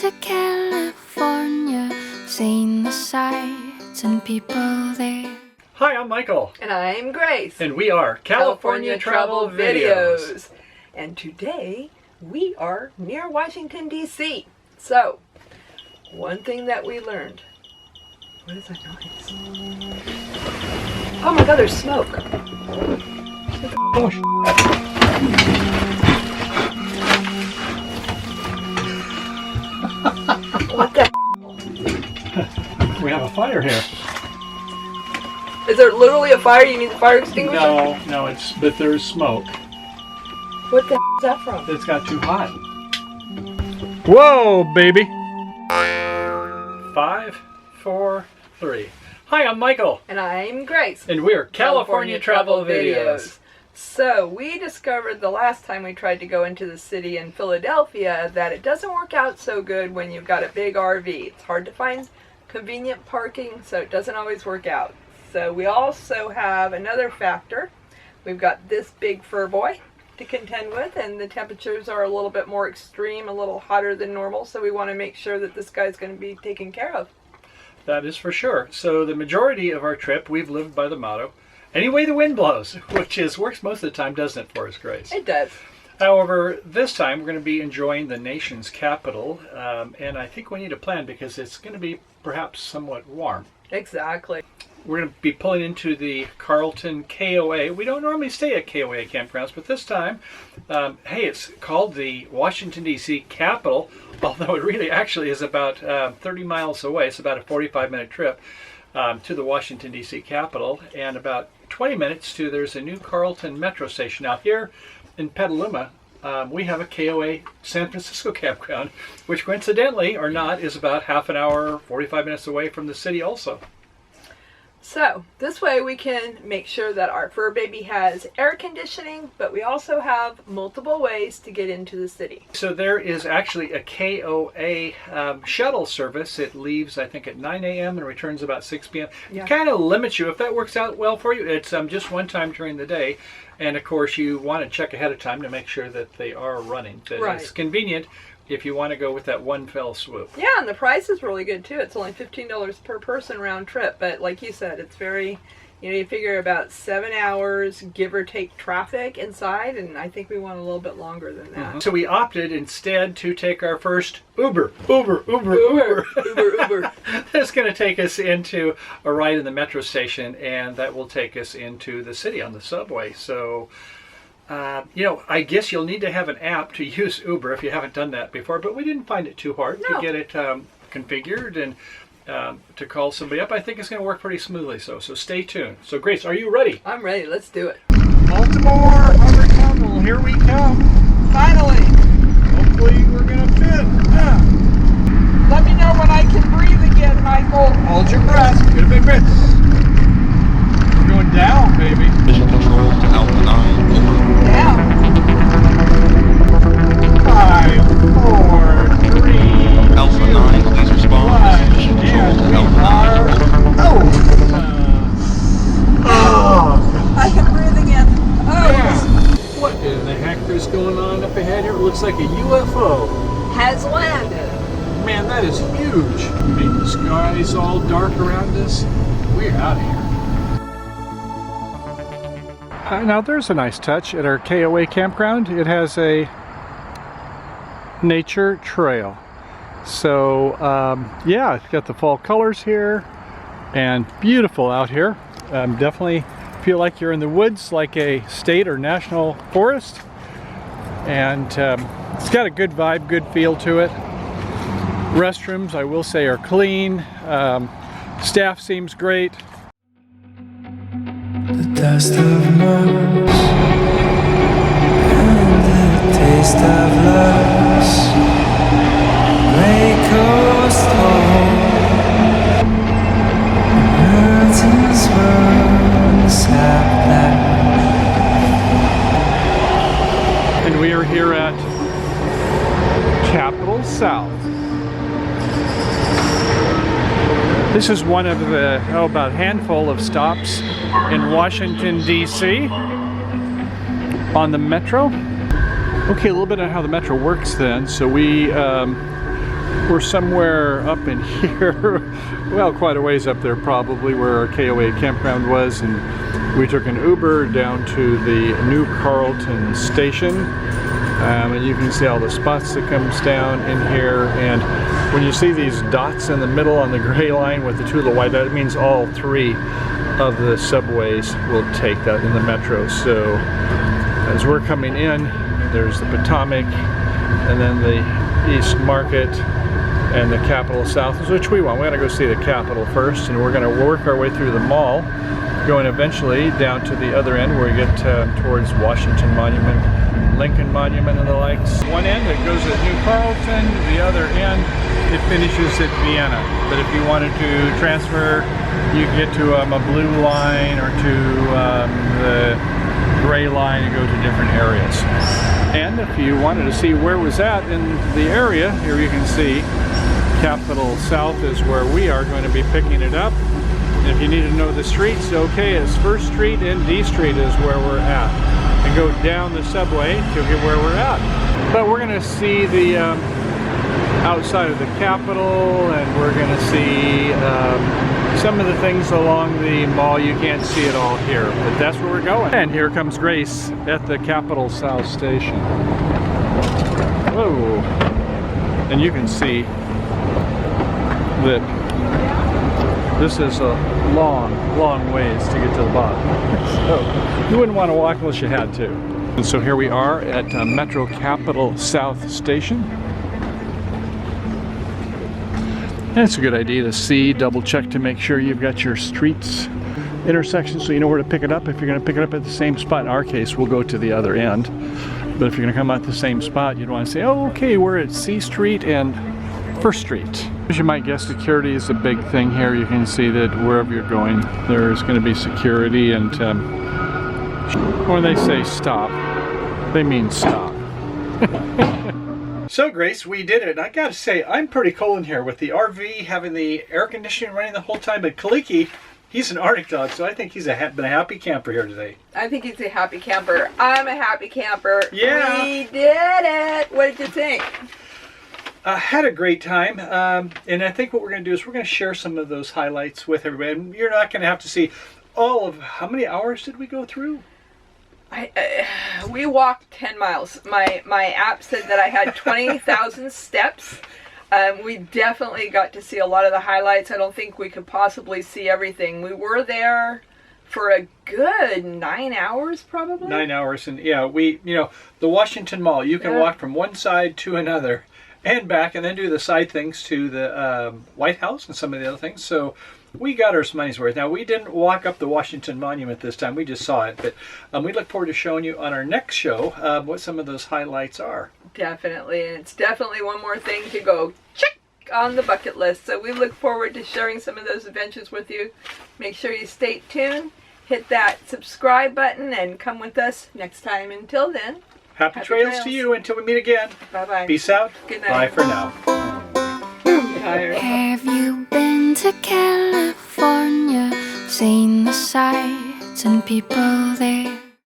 to California, seeing the sights and people there. Hi, I'm Michael. And I'm Grace. And we are California Travel Videos. And today we are near Washington, D.C. So, one thing that we learned. What is that noise? Oh my god, there's smoke. What the? We have a fire here. Is there literally a fire? You need the fire extinguisher? No, but there's smoke. What the is that from? It's got too hot. Whoa, baby. 5, 4, 3. Hi, I'm Michael. And I'm Grace. And we're California Travel Videos. So, we discovered the last time we tried to go into the city in Philadelphia that it doesn't work out so good when you've got a big RV. It's hard to find convenient parking, so it doesn't always work out. So, we also have another factor. We've got this big fur boy to contend with, and the temperatures are a little bit more extreme, a little hotter than normal, so we want to make sure that this guy's going to be taken care of. That is for sure. So, the majority of our trip, we've lived by the motto, any way the wind blows, which works most of the time, doesn't it, for us, Grace? It does. However, this time we're going to be enjoying the nation's capital, and I think we need a plan because it's going to be perhaps somewhat warm. Exactly. We're going to be pulling into the Carlton KOA. We don't normally stay at KOA Campgrounds, but this time, hey, it's called the Washington, D.C. capital, although it really actually is about 30 miles away. It's about a 45-minute trip to the Washington, D.C. capital, and about 20 minutes to there's a new Carlton metro station. Now here in Petaluma, we have a KOA San Francisco campground, which coincidentally or not is about half an hour, 45 minutes away from the city also. So, this way we can make sure that our fur baby has air conditioning, but we also have multiple ways to get into the city. So there is actually a KOA shuttle service. It leaves, I think, at 9 a.m. and returns about 6 p.m. Yeah. It kind of limits you. If that works out well for you, it's just one time during the day. And, of course, you want to check ahead of time to make sure that they are running. That right. It's convenient if you want to go with that one fell swoop. Yeah, and the price is really good, too. It's only $15 per person round trip. But like you said, it's very, you figure about 7 hours, give or take traffic inside. And I think we want a little bit longer than that. Mm-hmm. So we opted instead to take our first Uber. Uber. That's going to take us into a ride in the metro station, and that will take us into the city on the subway. So, I guess you'll need to have an app to use Uber if you haven't done that before, but we didn't find it too hard to get it configured and to call somebody up. I think it's going to work pretty smoothly, so stay tuned. So, Grace, are you ready? I'm ready. Let's do it. Baltimore, Harbor Terminal, here we come. Finally. Hopefully we're going to fit. Let me know when I can breathe again, Michael. Hold your breath. Get a big breath. We're going down, baby. Visual control to Alpha 9. Down. 5, 4, 3, Alpha 9, please respond. This is Visual control to Alpha 9. I can breathe again. What in the heck is going on up ahead here? It looks like a UFO. Has landed. Man, that is huge. I mean, the sky's all dark around us. We're out of here. Now there's a nice touch at our KOA campground. It has a nature trail. So, yeah, it's got the fall colors here and beautiful out here. Definitely feel like you're in the woods, like a state or national forest. And it's got a good vibe, good feel to it. Restrooms, I will say, are clean. Staff seems great. The dust of Mars and the taste of loss. Gray coast home, mountains run sap black. And we are here at Capitol South. This is one of the, about a handful of stops in Washington, D.C. on the metro. Okay, a little bit on how the metro works then. So we We're somewhere up in here, well, quite a ways up there probably, where our KOA Campground was, and we took an Uber down to the new Carlton station, and you can see all the spots that comes down in here. And when you see these dots in the middle on the gray line with the two of the white, that means all three of the subways will take that in the metro. So as we're coming in, there's the Potomac, and then the East Market, and the Capitol South, which we want. We're gonna go see the Capitol first, and we're gonna work our way through the mall, going eventually down to the other end where we get towards Washington Monument, Lincoln Monument, and the likes. One end it goes at New Carlton, the other end it finishes at Vienna. But if you wanted to transfer, you can get to a blue line or to the gray line and go to different areas. And if you wanted to see where it was at in the area, here you can see Capitol South is where we are going to be picking it up. And if you need to know the streets, okay, it's 1st Street and D Street is where we're at. And go down the subway to get where we're at. But we're going to see the outside of the Capitol, and we're going to see some of the things along the mall. You can't see it all here, but that's where we're going. And here comes Grace at the Capitol South Station. Whoa. And you can see that this is a long, long ways to get to the bottom. So you wouldn't want to walk unless you had to. And so here we are at Metro Capitol South Station. And it's a good idea to see, double check to make sure you've got your streets intersection so you know where to pick it up. If you're going to pick it up at the same spot, in our case, we'll go to the other end. But if you're going to come out the same spot, you'd want to say, oh, okay, we're at C Street and 1st Street. As you might guess, security is a big thing here. You can see that wherever you're going, there's going to be security. And when they say stop, they mean stop. So Grace, we did it, and I gotta say, I'm pretty cold in here with the RV having the air conditioning running the whole time, but Kaliki, he's an Arctic dog, so I think he's been a happy camper here today. I think he's a happy camper. I'm a happy camper. Yeah. We did it! What did you think? I had a great time, and I think what we're going to do is we're going to share some of those highlights with everybody. And you're not going to have to see all of, how many hours did we go through? We walked 10 miles. My app said that I had 20,000 steps. We definitely got to see a lot of the highlights. I don't think we could possibly see everything. We were there for a good 9 hours, probably. 9 hours, and yeah, the Washington Mall, you can walk from one side to another and back, and then do the side things to the White House and some of the other things. So we got our money's worth. Now, we didn't walk up the Washington Monument this time. We just saw it. But we look forward to showing you on our next show what some of those highlights are. Definitely. And it's definitely one more thing to go check on the bucket list. So we look forward to sharing some of those adventures with you. Make sure you stay tuned. Hit that subscribe button and come with us next time. Until then, happy trails to you until we meet again. Bye-bye. Peace out. Good night. Bye for now. Have you been to California? Seen the sights and people there?